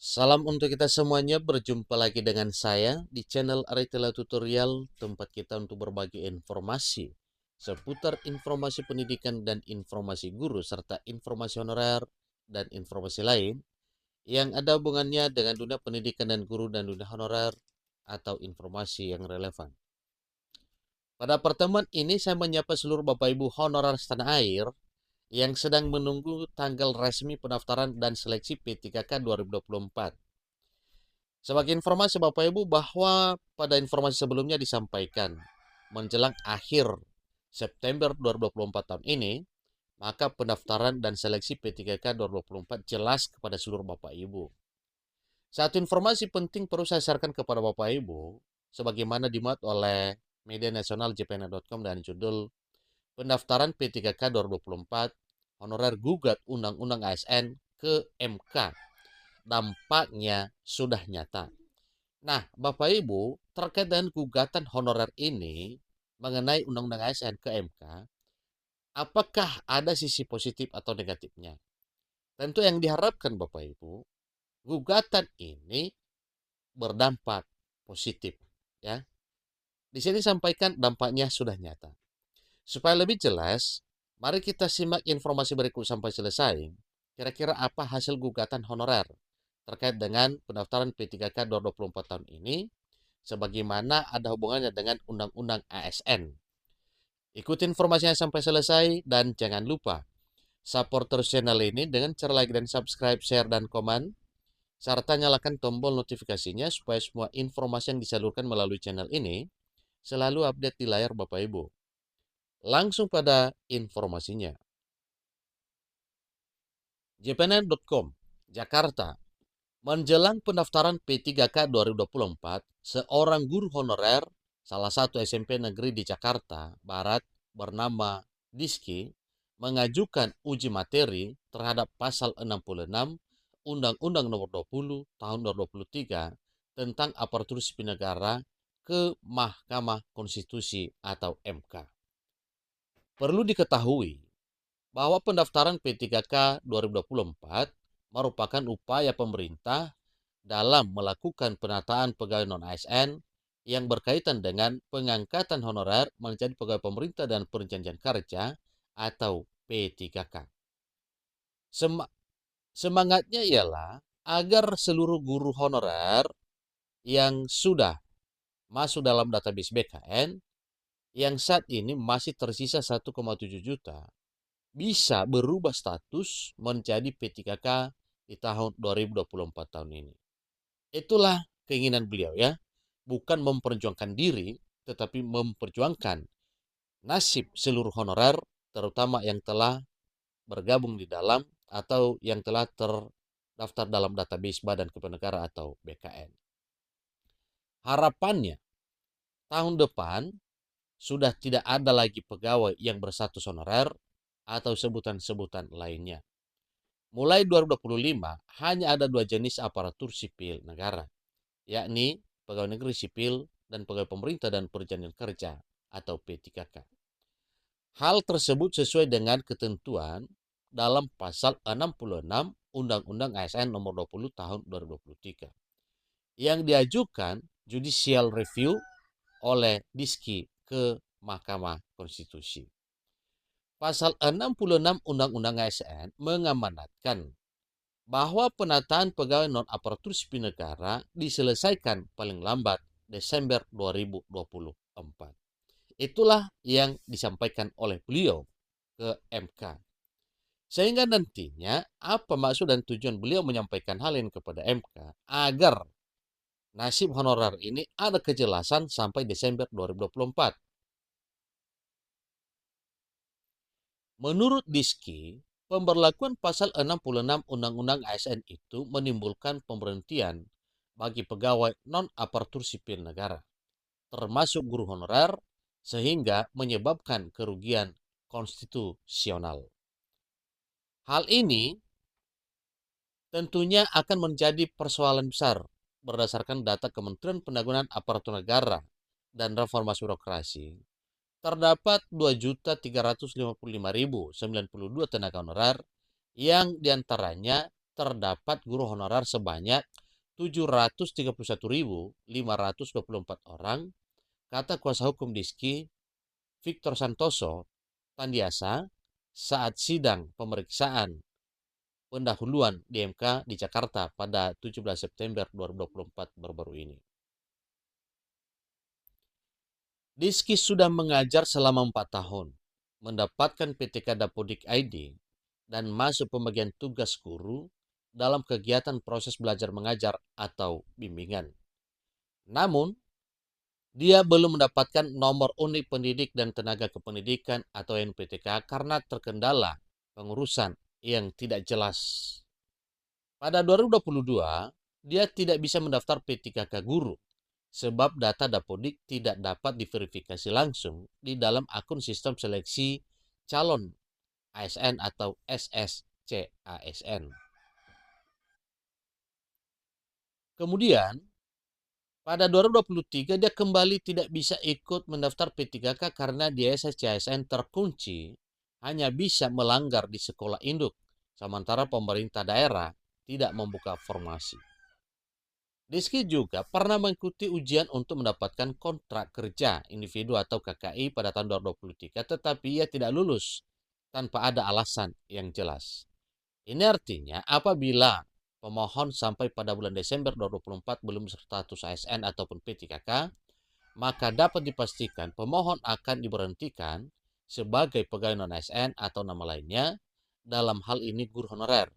Salam untuk kita semuanya, berjumpa lagi dengan saya di channel Aritela Tutorial, tempat kita untuk berbagi informasi seputar informasi pendidikan dan informasi guru, serta informasi honorer dan informasi lain yang ada hubungannya dengan dunia pendidikan dan guru dan dunia honorer atau informasi yang relevan. Pada pertemuan ini saya menyapa seluruh Bapak Ibu honorer setanah air yang sedang menunggu tanggal resmi pendaftaran dan seleksi P3K 2024. Sebagai informasi Bapak Ibu bahwa pada informasi sebelumnya disampaikan menjelang akhir September 2024 tahun ini, maka pendaftaran dan seleksi P3K 2024 jelas kepada seluruh Bapak Ibu. Satu informasi penting perlu saya sarankan kepada Bapak Ibu, sebagaimana dimuat oleh media nasional jpn.com dan judul pendaftaran P3K 2024 honorer gugat Undang-Undang ASN ke MK. Dampaknya sudah nyata. Nah, Bapak Ibu, terkait dengan gugatan honorer ini mengenai Undang-Undang ASN ke MK, apakah ada sisi positif atau negatifnya? Tentu yang diharapkan Bapak Ibu, gugatan ini berdampak positif, ya. Di sini sampaikan dampaknya sudah nyata. Supaya lebih jelas, mari kita simak informasi berikut sampai selesai. Kira-kira apa hasil gugatan honorer terkait dengan pendaftaran P3K 2024 tahun ini, sebagaimana ada hubungannya dengan Undang-Undang ASN. Ikuti informasinya sampai selesai dan jangan lupa support terus channel ini dengan cara like dan subscribe, share, dan komen, serta nyalakan tombol notifikasinya supaya semua informasi yang disalurkan melalui channel ini selalu update di layar Bapak Ibu. Langsung pada informasinya. jpn.com, Jakarta. Menjelang pendaftaran P3K 2024, seorang guru honorer salah satu SMP negeri di Jakarta Barat bernama Diski mengajukan uji materi terhadap pasal 66 Undang-Undang Nomor 20 Tahun 2023 tentang aparatur sipil negara ke Mahkamah Konstitusi atau MK. Perlu diketahui bahwa pendaftaran P3K 2024 merupakan upaya pemerintah dalam melakukan penataan pegawai non-ASN yang berkaitan dengan pengangkatan honorer menjadi pegawai pemerintah dan perjanjian kerja atau P3K. Semangatnya ialah agar seluruh guru honorer yang sudah masuk dalam database BKN yang saat ini masih tersisa 1,7 juta bisa berubah status menjadi P3K di tahun 2024 tahun ini. Itulah keinginan beliau, ya. Bukan memperjuangkan diri, tetapi memperjuangkan nasib seluruh honorer, terutama yang telah bergabung di dalam atau yang telah terdaftar dalam database Badan Kepegawaian atau BKN. Harapannya, tahun depan sudah tidak ada lagi pegawai yang berstatus honorer atau sebutan-sebutan lainnya. Mulai 2025 hanya ada dua jenis aparatur sipil negara, yakni pegawai negeri sipil dan pegawai pemerintah dan perjanjian kerja atau P3K. Hal tersebut sesuai dengan ketentuan dalam pasal 66 Undang-Undang ASN nomor 20 tahun 2023 yang diajukan judicial review oleh Diski ke Mahkamah Konstitusi. Pasal 66 Undang-Undang ASN mengamanatkan bahwa penataan pegawai non-aparatur sipil negara diselesaikan paling lambat Desember 2024. Itulah yang disampaikan oleh beliau ke MK. Sehingga nantinya apa maksud dan tujuan beliau menyampaikan hal ini kepada MK agar nasib honorer ini ada kejelasan sampai Desember 2024. Menurut Diski, pemberlakuan pasal 66 Undang-Undang ASN itu menimbulkan pemberhentian bagi pegawai non-aparatur sipil negara, termasuk guru honorer, sehingga menyebabkan kerugian konstitusional. Hal ini tentunya akan menjadi persoalan besar berdasarkan data Kementerian Penanggulangan Aparatur Negara dan Reformasi Birokrasi. Terdapat 2.355.092 tenaga honorer yang diantaranya terdapat guru honorer sebanyak 731.524 orang, kata kuasa hukum Diski Victor Santoso Tandiasa saat sidang pemeriksaan pendahuluan di MK di Jakarta pada 17 September 2024 baru-baru ini. Diski sudah mengajar selama 4 tahun, mendapatkan PTK Dapodik ID, dan masuk pembagian tugas guru dalam kegiatan proses belajar mengajar atau bimbingan. Namun, dia belum mendapatkan nomor unik pendidik dan tenaga kependidikan atau NPTK karena terkendala pengurusan yang tidak jelas. Pada 2022, dia tidak bisa mendaftar P3K guru sebab data Dapodik tidak dapat diverifikasi langsung di dalam akun sistem seleksi calon ASN atau SSCASN. Kemudian, pada 2023 dia kembali tidak bisa ikut mendaftar P3K karena di SSCASN terkunci hanya bisa melanggar di sekolah induk, sementara pemerintah daerah tidak membuka formasi. Diski juga pernah mengikuti ujian untuk mendapatkan kontrak kerja individu atau KKI pada tahun 2023, tetapi ia tidak lulus tanpa ada alasan yang jelas. Ini artinya apabila pemohon sampai pada bulan Desember 2024 belum berstatus ASN ataupun P3K, maka dapat dipastikan pemohon akan diberhentikan sebagai pegawai non-ASN atau nama lainnya, dalam hal ini guru honorer.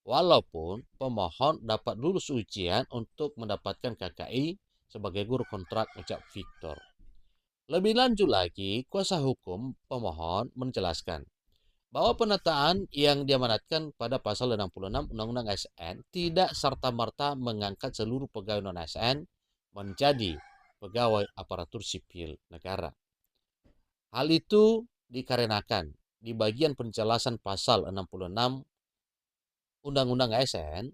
Walaupun pemohon dapat lulus ujian untuk mendapatkan KKI sebagai guru kontrak, ucap Victor. Lebih lanjut lagi, kuasa hukum pemohon menjelaskan bahwa penataan yang diamanatkan pada pasal 66 Undang-Undang ASN tidak serta-merta mengangkat seluruh pegawai non-ASN menjadi pegawai aparatur sipil negara. Hal itu dikarenakan di bagian penjelasan pasal 66 Undang-Undang ASN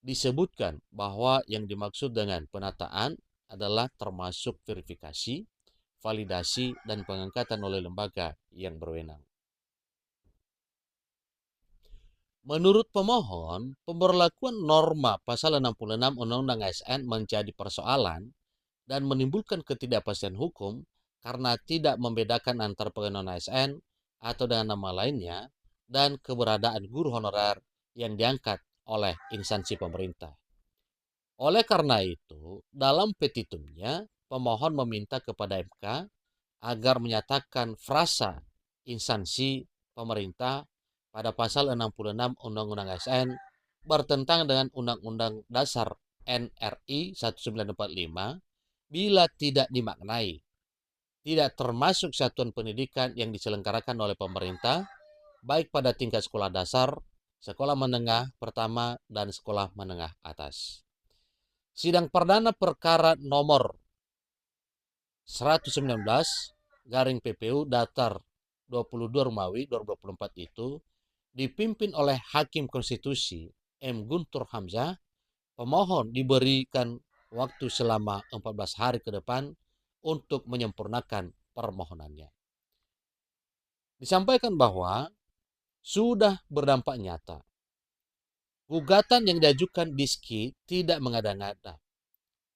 disebutkan bahwa yang dimaksud dengan penataan adalah termasuk verifikasi, validasi, dan pengangkatan oleh lembaga yang berwenang. Menurut pemohon, pemberlakuan norma pasal 66 Undang-Undang ASN menjadi persoalan dan menimbulkan ketidakpastian hukum karena tidak membedakan antara pegawai non-ASN atau dengan nama lainnya dan keberadaan guru honorer yang diangkat oleh instansi pemerintah. Oleh karena itu, dalam petitumnya, pemohon meminta kepada MK agar menyatakan frasa instansi pemerintah pada pasal 66 Undang-Undang ASN bertentangan dengan Undang-Undang Dasar NRI 1945 bila tidak dimaknai, tidak termasuk satuan pendidikan yang diselenggarakan oleh pemerintah, baik pada tingkat sekolah dasar, sekolah menengah pertama, dan sekolah menengah atas. Sidang perdana perkara nomor 119 garing PPU datar 22 Romawi 2024 itu dipimpin oleh Hakim Konstitusi M. Guntur Hamzah. Pemohon diberikan waktu selama 14 hari ke depan untuk menyempurnakan permohonannya. Disampaikan bahwa sudah berdampak nyata. Gugatan yang diajukan Diski tidak mengada-ngada.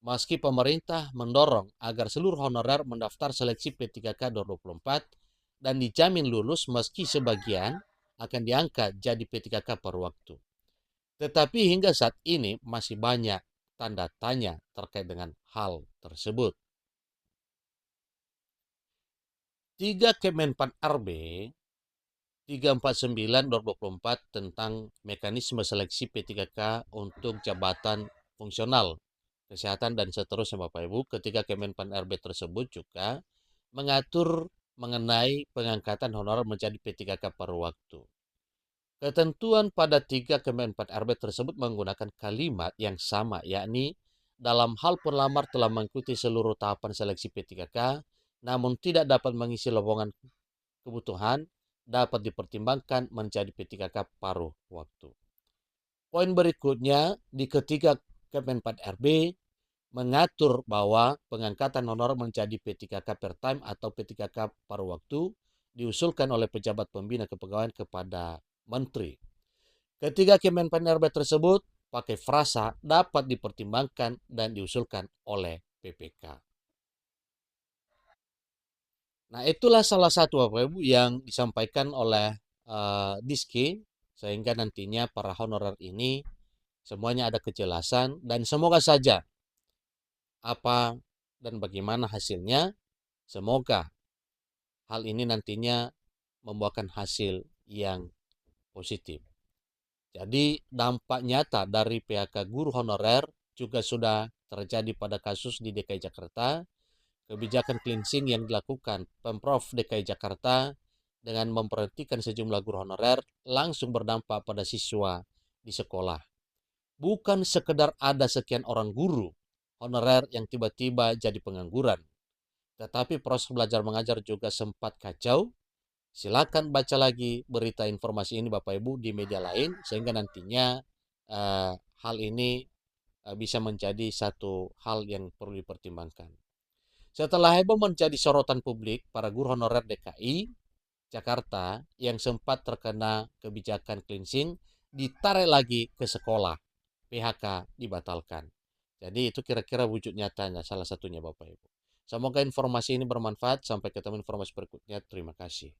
Meski pemerintah mendorong agar seluruh honorer mendaftar seleksi P3K 2024 dan dijamin lulus meski sebagian akan diangkat jadi P3K per waktu. Tetapi hingga saat ini masih banyak tanda tanya terkait dengan hal tersebut. 3 Kemenpan RB 349/2024 tentang mekanisme seleksi P3K untuk jabatan fungsional, kesehatan, dan seterusnya Bapak Ibu. Ketiga Kemenpan RB tersebut juga mengatur mengenai pengangkatan honorer menjadi P3K paruh waktu. Ketentuan pada 3 Kemenpan RB tersebut menggunakan kalimat yang sama, yakni dalam hal pelamar telah mengikuti seluruh tahapan seleksi P3K, namun tidak dapat mengisi lowongan kebutuhan, dapat dipertimbangkan menjadi P3K paruh waktu. Poin berikutnya di ketiga Kemenpan RB mengatur bahwa pengangkatan honor menjadi P3K per time atau P3K paruh waktu diusulkan oleh pejabat pembina kepegawaian kepada Menteri. Ketiga Kemenpan RB tersebut pakai frasa dapat dipertimbangkan dan diusulkan oleh PPK. Nah, itulah salah satu Bapak Ibu yang disampaikan oleh Diski, sehingga nantinya para honorer ini semuanya ada kejelasan, dan semoga saja apa dan bagaimana hasilnya, semoga hal ini nantinya membuahkan hasil yang positif. Jadi dampak nyata dari PHK guru honorer juga sudah terjadi pada kasus di DKI Jakarta. Kebijakan cleansing yang dilakukan Pemprov DKI Jakarta dengan memperhentikan sejumlah guru honorer langsung berdampak pada siswa di sekolah. Bukan sekedar ada sekian orang guru honorer yang tiba-tiba jadi pengangguran, tetapi proses belajar mengajar juga sempat kacau. Silakan baca lagi berita informasi ini Bapak Ibu di media lain, sehingga nantinya hal ini bisa menjadi satu hal yang perlu dipertimbangkan. Setelah heboh menjadi sorotan publik, para guru honorer DKI Jakarta yang sempat terkena kebijakan cleansing ditarik lagi ke sekolah. PHK dibatalkan. Jadi itu kira-kira wujud nyatanya salah satunya Bapak Ibu. Semoga informasi ini bermanfaat. Sampai ketemu informasi berikutnya. Terima kasih.